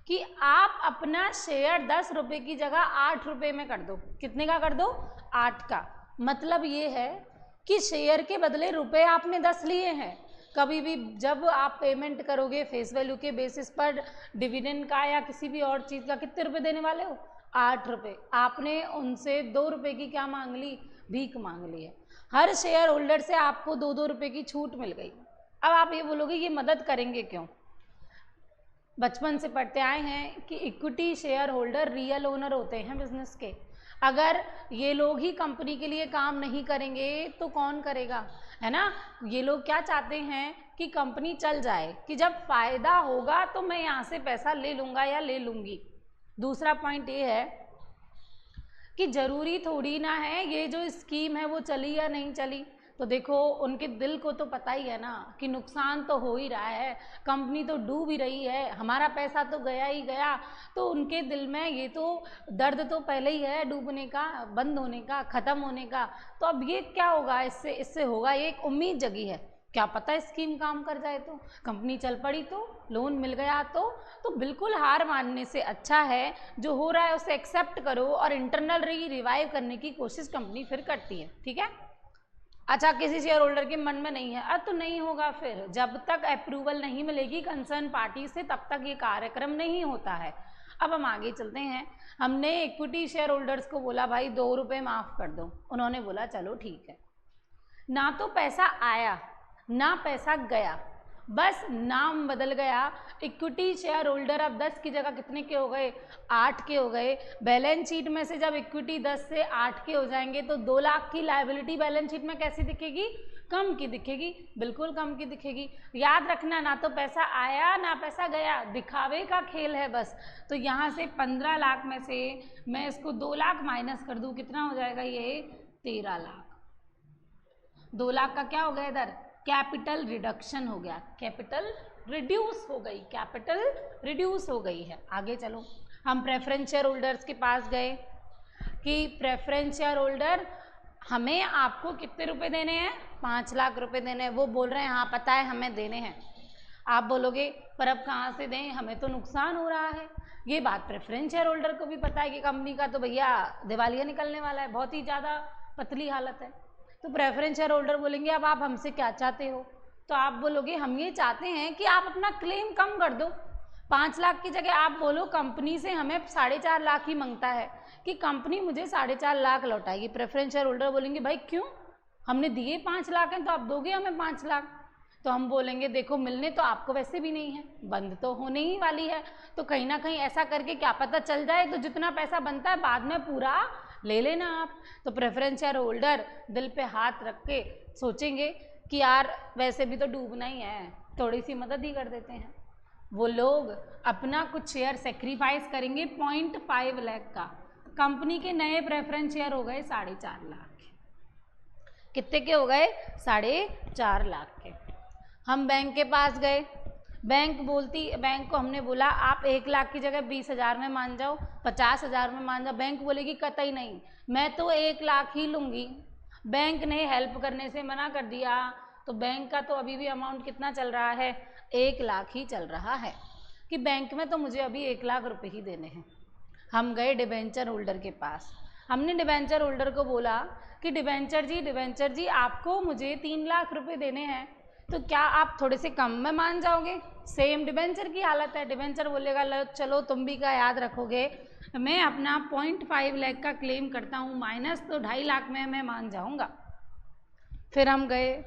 A: कि आप अपना शेयर 10 रुपये की जगह 8 रुपये में कर दो। कितने का कर दो? 8 का। मतलब ये है कि शेयर के बदले रुपए आपने 10 लिए हैं। कभी भी जब आप पेमेंट करोगे फेस वैल्यू के बेसिस पर डिविडेंड का या किसी भी और चीज़ का, कितने रुपए देने वाले हो? 8 रुपये। आपने उनसे 2 रुपये की क्या मांग ली? भीख मांग ली है। हर शेयर होल्डर से आपको 2-2 रुपये की छूट मिल गई। अब आप ये बोलोगे ये मदद करेंगे क्यों? बचपन से पढ़ते आए हैं कि equity share holder real owner होते हैं बिजनेस के। अगर ये लोग ही कंपनी के लिए काम नहीं करेंगे तो कौन करेगा, है ना। ये लोग क्या चाहते हैं कि कंपनी चल जाए, कि जब फायदा होगा तो मैं यहाँ से पैसा ले लूँगा या ले लूँगी। दूसरा पॉइंट ये है कि ज़रूरी थोड़ी ना है ये जो स्कीम है वो चली या नहीं चली। तो देखो उनके दिल को तो पता ही है ना कि नुकसान तो हो ही रहा है, कंपनी तो डूब ही रही है, हमारा पैसा तो गया ही गया। तो उनके दिल में ये तो दर्द तो पहले ही है डूबने का, बंद होने का, ख़त्म होने का। तो अब ये क्या होगा, इससे होगा ये एक उम्मीद जगी है, क्या पता स्कीम काम कर जाए, तो कंपनी चल पड़ी, तो लोन मिल गया, तो बिल्कुल हार मानने से अच्छा है जो हो रहा है उसे एक्सेप्ट करो और इंटरनल रिवाइव करने की कोशिश कंपनी फिर करती है। ठीक है। अच्छा, किसी शेयर होल्डर के मन में नहीं है, तो नहीं होगा। फिर जब तक अप्रूवल नहीं मिलेगी कंसर्न पार्टी से तब तक ये कार्यक्रम नहीं होता है। अब हम आगे चलते हैं। हमने इक्विटी शेयर होल्डर्स को बोला भाई 2 रुपये माफ़ कर दो, उन्होंने बोला चलो ठीक है। ना तो पैसा आया ना पैसा गया, बस नाम बदल गया। इक्विटी शेयर होल्डर अब 10 की जगह कितने के हो गए? 8 के हो गए। बैलेंस शीट में से जब इक्विटी 10 से 8 के हो जाएंगे तो 2 लाख की लायबिलिटी बैलेंस शीट में कैसी दिखेगी? कम की दिखेगी, बिल्कुल कम की दिखेगी। याद रखना, ना तो पैसा आया ना पैसा गया, दिखावे का खेल है बस। तो यहाँ से 15 लाख में से मैं इसको 2 लाख माइनस कर दूँ, कितना हो जाएगा ये? 13 लाख। 2 लाख का क्या हो गया इधर? कैपिटल रिडक्शन हो गया, कैपिटल रिड्यूस हो गई, कैपिटल रिड्यूस हो गई है। आगे चलो, हम प्रेफरेंस शेयर होल्डर्स के पास गए कि प्रेफरेंस शेयर होल्डर हमें आपको कितने रुपए देने हैं? 5 लाख रुपए देने हैं। वो बोल रहे हैं हाँ पता है हमें देने हैं। आप बोलोगे पर अब कहाँ से दें, हमें तो नुकसान हो रहा है। ये बात प्रेफरेंस शेयर होल्डर को भी पता है कि कंपनी का तो भैया दिवालिया निकलने वाला है, बहुत ही ज़्यादा पतली हालत है। तो प्रेफरेंस शेयर होल्डर बोलेंगे अब आप हमसे क्या चाहते हो, तो आप बोलोगे हम ये चाहते हैं कि आप अपना क्लेम कम कर दो, 5 लाख की जगह आप बोलो कंपनी से हमें 4.5 लाख ही मांगता है कि कंपनी मुझे 4.5 लाख लौटाएगी। प्रेफरेंस शेयर होल्डर बोलेंगे भाई क्यों, हमने दिए 5 लाख हैं तो आप दोगे हमें 5 लाख। तो हम बोलेंगे देखो मिलने तो आपको वैसे भी नहीं है, बंद तो होने ही वाली है, तो कहीं ना कहीं ऐसा करके क्या पता चल जाए, तो जितना पैसा बनता है बाद में पूरा ले लेना आप। तो प्रेफरेंस शेयर होल्डर दिल पे हाथ रख के सोचेंगे कि यार वैसे भी तो डूबना ही है, थोड़ी सी मदद ही कर देते हैं। वो लोग अपना कुछ शेयर सेक्रीफाइस करेंगे 0.5 लाख का। कंपनी के नए प्रेफरेंस शेयर हो गए 4.5 लाख के। कितने के हो गए? 4.5 लाख के। हम बैंक के पास गए, बैंक को हमने बोला आप 1 लाख की जगह 20,000 में मान जाओ, 50,000 में मान जाओ। बैंक बोलेगी कतई नहीं, मैं तो 1 लाख ही लूँगी। बैंक ने हेल्प करने से मना कर दिया, तो बैंक का तो अभी भी अमाउंट कितना चल रहा है? 1 लाख ही चल रहा है कि बैंक में तो मुझे अभी 1 लाख रुपए ही देने हैं। हम गए डिबेंचर होल्डर के पास, हमने डिबेंचर होल्डर को बोला कि डिबेंचर जी आपको मुझे 3 लाख रुपए देने हैं, तो क्या आप थोड़े से कम में मान जाओगे? सेम डिबेंचर की हालत है। डिबेंचर बोलेगा चलो तुम भी का याद रखोगे, मैं अपना 0.5 लाख का क्लेम करता हूँ, माइनस तो 2.5 लाख में मैं मान जाऊँगा। फिर हम गए,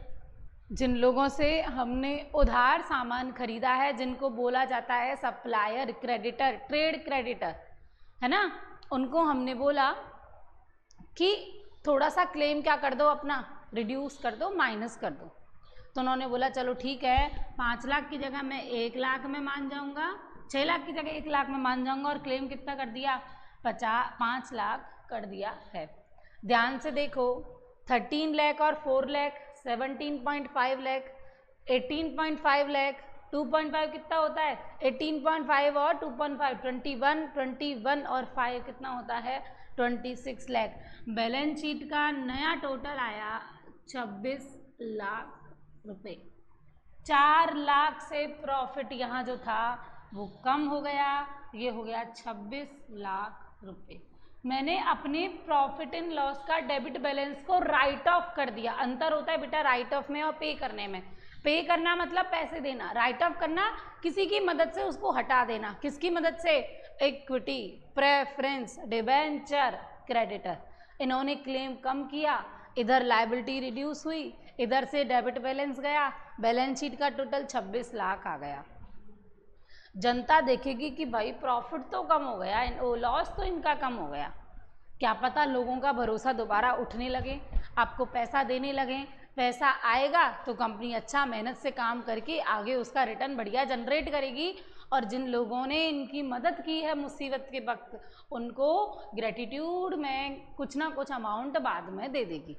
A: जिन लोगों से हमने उधार सामान खरीदा है, जिनको बोला जाता है सप्लायर, क्रेडिटर, ट्रेड क्रेडिटर, है ना, उनको हमने बोला कि थोड़ा सा क्लेम क्या कर दो, अपना रिड्यूस कर दो, माइनस कर दो। तो उन्होंने बोला चलो ठीक है, 5 लाख की जगह मैं 1 लाख में मान जाऊंगा, 6 लाख की जगह 1 लाख में मान जाऊंगा, और क्लेम कितना कर दिया? 5 लाख कर दिया है। ध्यान से देखो, 13 लाख और 4 लाख 17.5 लाख, 18.5 लाख, 2.5 कितना होता है? 18.5 और 2.5 21 और 5 कितना होता है? 26 लाख। बैलेंस शीट का नया टोटल आया 26 लाख रुपए। 4 लाख से प्रॉफिट यहाँ जो था वो कम हो गया, ये हो गया 26 लाख रुपए। मैंने अपने प्रॉफिट इन लॉस का डेबिट बैलेंस को राइट ऑफ कर दिया। अंतर होता है बेटा राइट ऑफ में और पे करने में। पे करना मतलब पैसे देना, राइट ऑफ करना किसी की मदद से उसको हटा देना। किसकी मदद से? Equity, preference, debenture, creditor. इन्होंने क्लेम कम किया, इधर लायबिलिटी रिड्यूस हुई, इधर से डेबिट बैलेंस गया, बैलेंस शीट का टोटल 26 लाख आ गया। जनता देखेगी कि भाई प्रॉफिट तो कम हो गया, लॉस तो इनका कम हो गया। क्या पता लोगों का भरोसा दोबारा उठने लगे, आपको पैसा देने लगे। पैसा आएगा तो कंपनी अच्छा मेहनत से काम करके आगे उसका रिटर्न बढ़िया जनरेट करेगी, और जिन लोगों ने इनकी मदद की है मुसीबत के वक्त, उनको ग्रेटिट्यूड में कुछ ना कुछ अमाउंट बाद में दे देगी।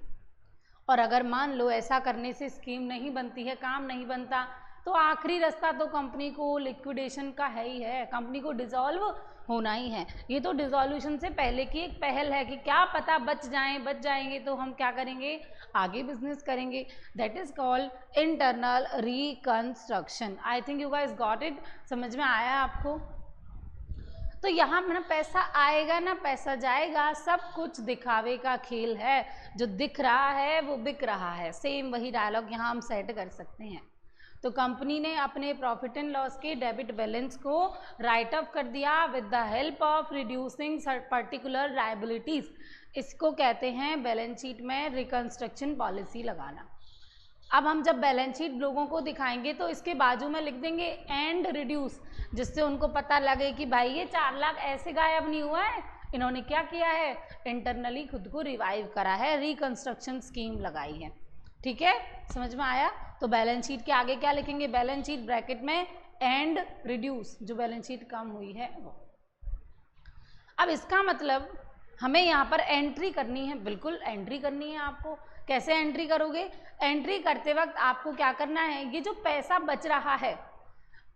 A: और अगर मान लो ऐसा करने से स्कीम नहीं बनती है, काम नहीं बनता, तो आखिरी रास्ता तो कंपनी को लिक्विडेशन का है ही है, कंपनी को डिसॉल्व होना ही है। ये तो डिसॉल्यूशन से पहले की एक पहल है कि क्या पता बच जाएंगे तो हम क्या करेंगे? आगे बिजनेस करेंगे। That is called internal reconstruction. I think you guys got it. समझ में आया आपको? तो यहाँ ना पैसा आएगा ना पैसा जाएगा, सब कुछ दिखावे का खेल है। जो दिख रहा है वो बिक रहा है। सेम वही डायलॉग यहाँ हम सेट कर सकते हैं। तो कंपनी ने अपने प्रॉफिट एंड लॉस के डेबिट बैलेंस को राइट ऑफ कर दिया with the help of reducing particular liabilities. इसको कहते हैं बैलेंस शीट में रिकंस्ट्रक्शन पॉलिसी लगाना। अब हम जब बैलेंस शीट लोगों को दिखाएंगे तो इसके बाजू में लिख देंगे एंड रिड्यूस, जिससे उनको पता लगे कि भाई ये 4 लाख ऐसे गायब नहीं हुआ है, इन्होंने क्या किया है? इंटरनली खुद को रिवाइव करा है, रिकंस्ट्रक्शन स्कीम लगाई है। ठीक है, समझ में आया? तो बैलेंस शीट के आगे क्या लिखेंगे? बैलेंस शीट ब्रैकेट में एंड रिड्यूस, जो बैलेंस शीट कम हुई है वो। अब इसका मतलब हमें यहाँ पर एंट्री करनी है, बिल्कुल एंट्री करनी है आपको। कैसे एंट्री करोगे? एंट्री करते वक्त आपको क्या करना है? ये जो पैसा बच रहा है,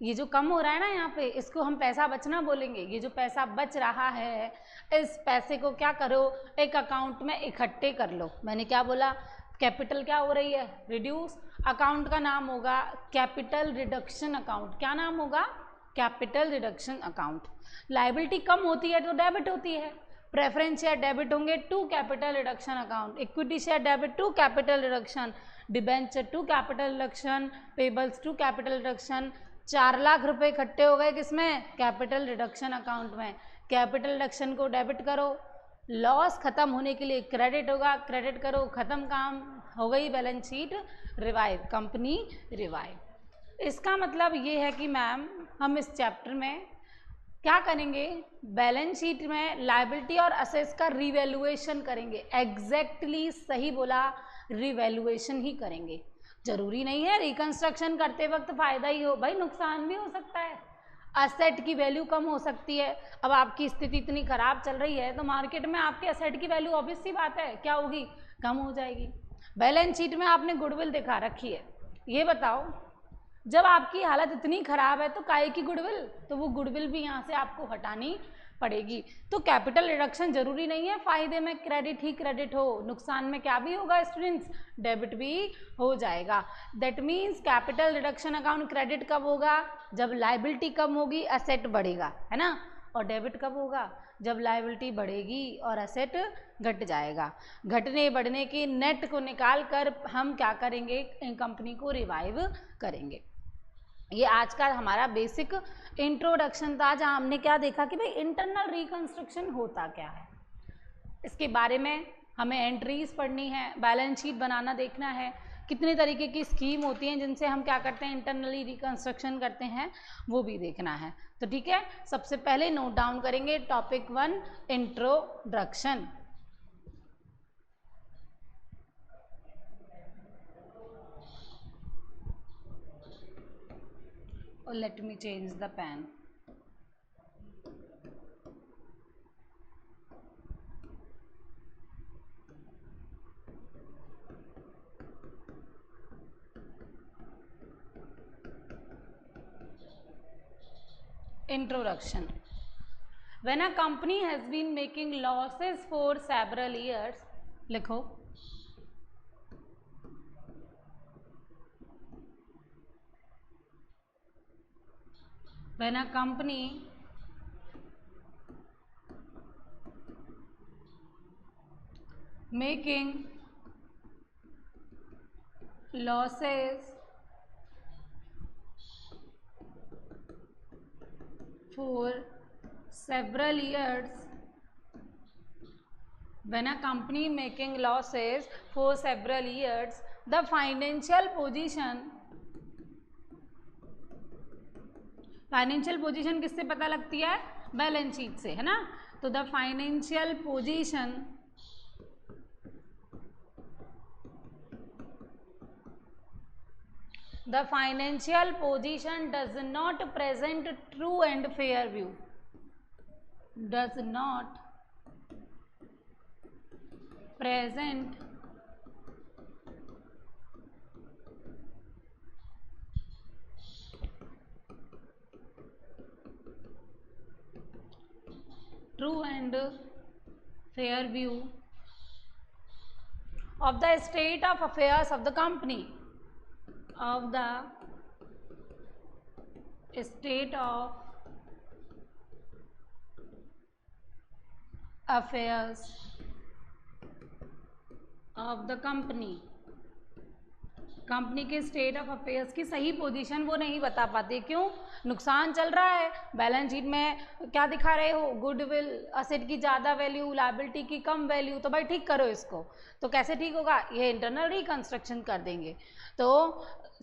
A: ये जो कम हो रहा है ना यहाँ पे, इसको हम पैसा बचना बोलेंगे। ये जो पैसा बच रहा है, इस पैसे को क्या करो? एक अकाउंट में इकट्ठे कर लो। मैंने क्या बोला? कैपिटल क्या हो रही है? रिड्यूस। अकाउंट का नाम होगा कैपिटल रिडक्शन अकाउंट। क्या नाम होगा? Capital reduction account. लायबिलिटी कम होती है तो डेबिट होती है, प्रेफरेंस शेयर डेबिट होंगे to capital reduction account, equity share debit to capital reduction, debenture to capital reduction, payables to capital reduction. 4 lakh रुपए इकट्ठे हो गए किसमें? कैपिटल रिडक्शन अकाउंट में। कैपिटल रिडक्शन को डेबिट करो, लॉस खत्म होने के लिए क्रेडिट होगा, क्रेडिट करो, खत्म, काम हो गई, balance sheet revive, company revive. इसका मतलब ये है कि मैम हम इस चैप्टर में क्या करेंगे, बैलेंस शीट में लायबिलिटी और असेट्स का रिवैल्यूएशन करेंगे। एग्जैक्टली सही बोला, रिवैल्यूएशन ही करेंगे। जरूरी नहीं है रिकंस्ट्रक्शन करते वक्त फायदा ही हो, भाई नुकसान भी हो सकता है, असेट की वैल्यू कम हो सकती है। अब आपकी स्थिति इतनी खराब चल रही है तो मार्केट में आपके असेट की वैल्यू ऑब्वियस सी बात है क्या होगी, कम हो जाएगी। बैलेंस शीट में आपने गुडविल दिखा रखी है, ये बताओ जब आपकी हालत इतनी खराब है तो काहे की गुडविल, तो वो गुडविल भी यहाँ से आपको हटानी पड़ेगी। तो कैपिटल रिडक्शन जरूरी नहीं है फायदे में क्रेडिट ही क्रेडिट हो, नुकसान में क्या भी होगा स्टूडेंट्स, डेबिट भी हो जाएगा। That means capital reduction account credit कब होगा, जब लायबिलिटी कम होगी, एसेट बढ़ेगा, है ना। और डेबिट कब होगा, जब लायबिलिटी बढ़ेगी और एसेट घट जाएगा। घटने बढ़ने की नेट को निकाल कर हम क्या करेंगे, कंपनी को रिवाइव करेंगे। ये आज का हमारा बेसिक इंट्रोडक्शन था, जहाँ हमने क्या देखा कि भाई इंटरनल रिकंस्ट्रक्शन होता क्या है, इसके बारे में हमें एंट्रीज पढ़नी है, बैलेंस शीट बनाना देखना है, कितने तरीके की स्कीम होती हैं जिनसे हम क्या करते हैं इंटरनली रिकंस्ट्रक्शन करते हैं, वो भी देखना है। तो ठीक है, सबसे पहले नोट डाउन करेंगे टॉपिक 1 इंट्रोडक्शन। और let me change the pen. Introduction. When a company has been making losses for several years, लिखो, when a company making losses for several years, when a company making losses for several years, the financial position, financial position किससे पता लगती है, balance sheet से, है ना। तो the financial position the financial position does not present true and fair view, does not present true and fair view of the state of affairs of the company, of the state of affairs of the company, company के state of affairs की सही position वो नहीं बता पाते, क्यों, नुकसान चल रहा है, बैलेंस शीट में क्या दिखा रहे हो, गुडविल, असेट की ज़्यादा वैल्यू, लायबिलिटी की कम वैल्यू, तो भाई ठीक करो इसको। तो कैसे ठीक होगा, ये इंटरनल रिकंस्ट्रक्शन कर देंगे। तो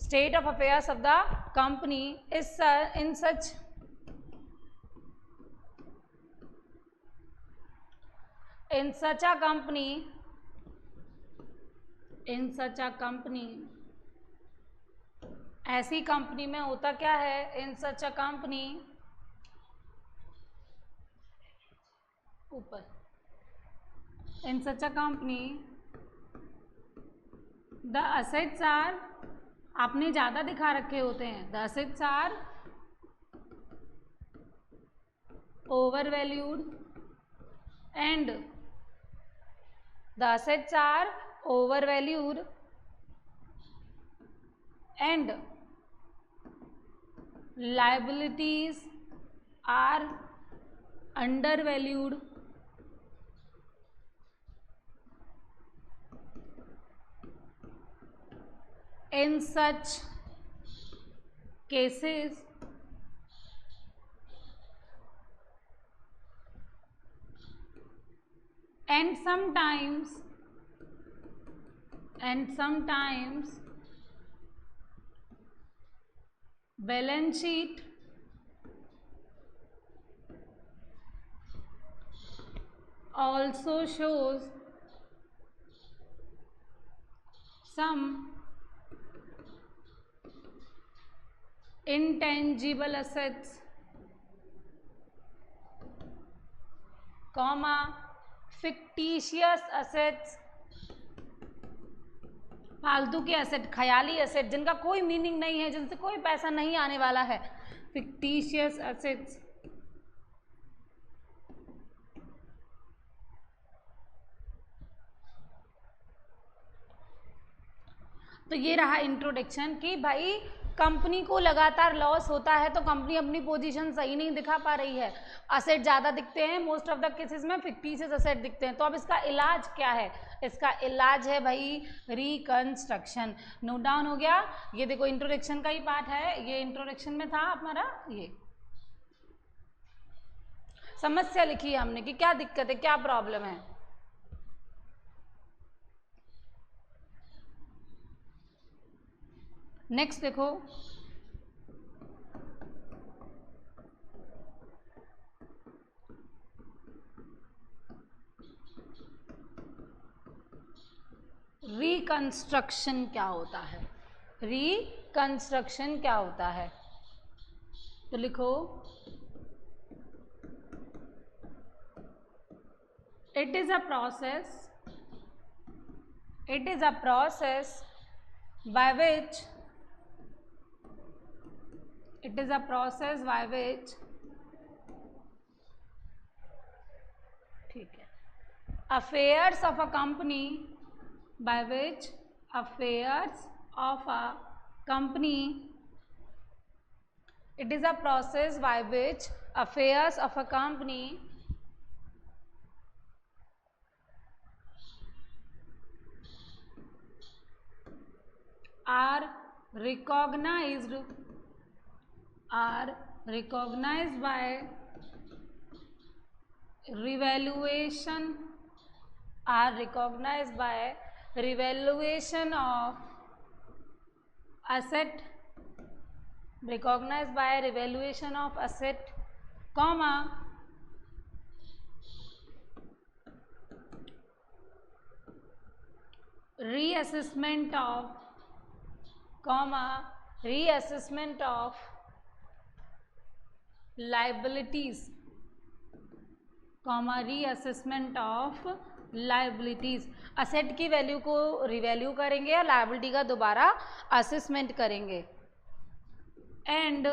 A: state of affairs of the company is in such in such a company, ऐसी कंपनी में होता क्या है, इन सच अ कंपनी, ऊपर, in such a company the assets are, आपने ज़्यादा दिखा रखे होते हैं, the assets are overvalued and the assets are overvalued and liabilities are undervalued in such cases and sometimes balance sheet also shows some intangible assets, fictitious assets, फालतू के asset, ख्याली asset जिनका कोई मीनिंग नहीं है, जिनसे कोई पैसा नहीं आने वाला है, fictitious assets। तो ये रहा इंट्रोडक्शन कि भाई कंपनी को लगातार लॉस होता है तो कंपनी अपनी पोजीशन सही नहीं दिखा पा रही है, असेट ज़्यादा दिखते हैं, मोस्ट ऑफ द केसेस में फिक्टिशियस असेट दिखते हैं। तो अब इसका इलाज क्या है? इसका इलाज है भाई रिकंस्ट्रक्शन। नोट डाउन हो गया? ये देखो इंट्रोडक्शन का ही पार्ट है, ये इंट्रोडक्शन में था हमारा। ये समस्या लिखी है हमने कि क्या दिक्कत है, क्या प्रॉब्लम है। नेक्स्ट देखो, रिकंस्ट्रक्शन क्या होता है? रिकंस्ट्रक्शन क्या होता है? तो लिखो, it is a process by which ठीक है, affairs of a company it is a process by which affairs of a company are recognized by revaluation of asset, comma reassessment of liabilities, asset की value को revalue करेंगे या liability का दोबारा assessment करेंगे। And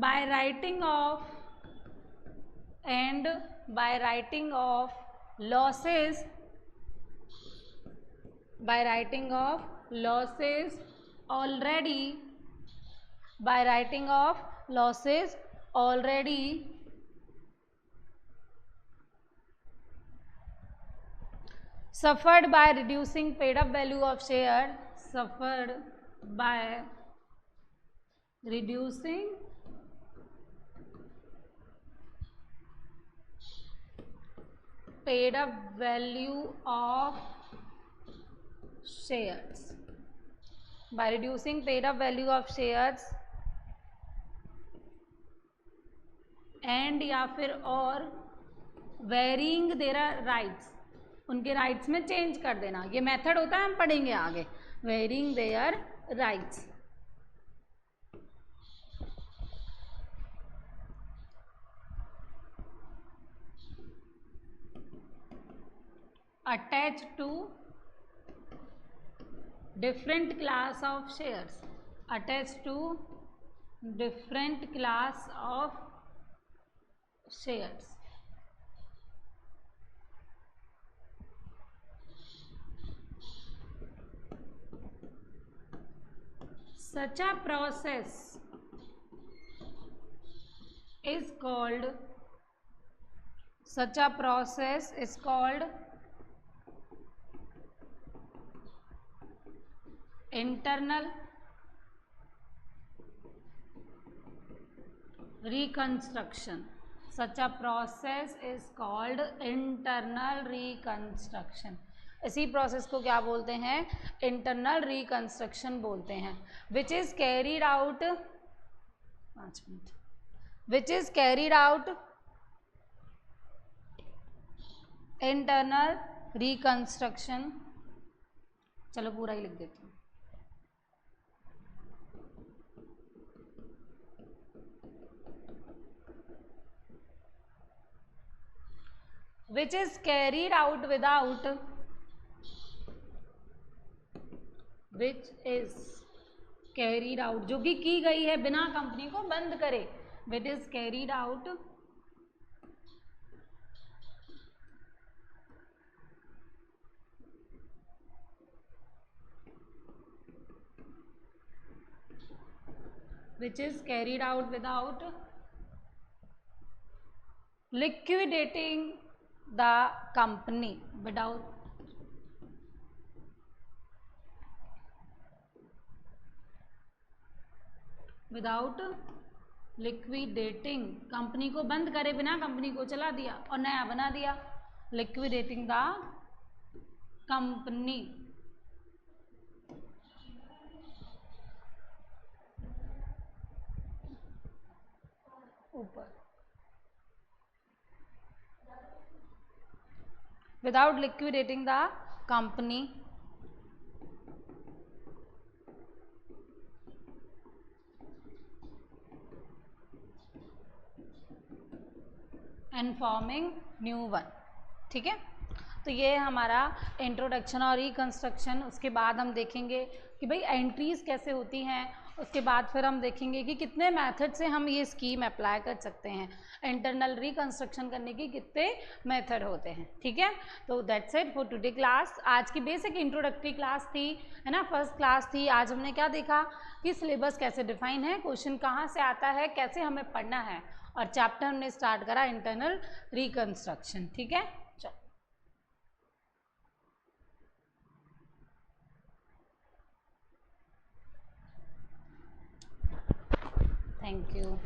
A: by writing of losses already suffered by reducing paid up value of share, paid up value of shares and या फिर और वेरिंग देयर राइट्स, उनके राइट्स में चेंज कर देना। ये मेथड होता है, हम पढ़ेंगे आगे। Varying their rights, attach to different class of shares, attached to different class of shares। Such a process is called internal reconstruction, such a process is called internal reconstruction. इसी process को क्या बोलते हैं? इंटरनल रिकंस्ट्रक्शन बोलते हैं। Which is carried out, 5 minute, which is carried out internal reconstruction, चलो पूरा ही लिख देती हूँ। Which is carried out without, which is carried out, जो कि की गई है बिना कंपनी को बंद करे, which is carried out which is carried out without liquidating the company, without liquidating, company को बंद करे बिना कंपनी को चला दिया और नया बना दिया, लिक्विडेटिंग द कंपनी, ऊपर, without liquidating the company and forming new one. ठीक है, तो ये हमारा इंट्रोडक्शन और रिकंस्ट्रक्शन। उसके बाद हम देखेंगे कि भाई एंट्रीज कैसे होती हैं, उसके बाद फिर हम देखेंगे कि कितने मेथड से हम ये स्कीम अप्लाई कर सकते हैं, इंटरनल रिकंस्ट्रक्शन करने के कितने मेथड होते हैं। ठीक है, तो that's it for today class. आज की बेसिक इंट्रोडक्टरी क्लास थी, है ना, फर्स्ट क्लास थी। आज हमने क्या देखा कि सिलेबस कैसे डिफाइन है, क्वेश्चन कहाँ से आता है, कैसे हमें पढ़ना है, और चैप्टर हमने स्टार्ट करा इंटरनल रिकंस्ट्रक्शन। ठीक है, चलो, थैंक यू।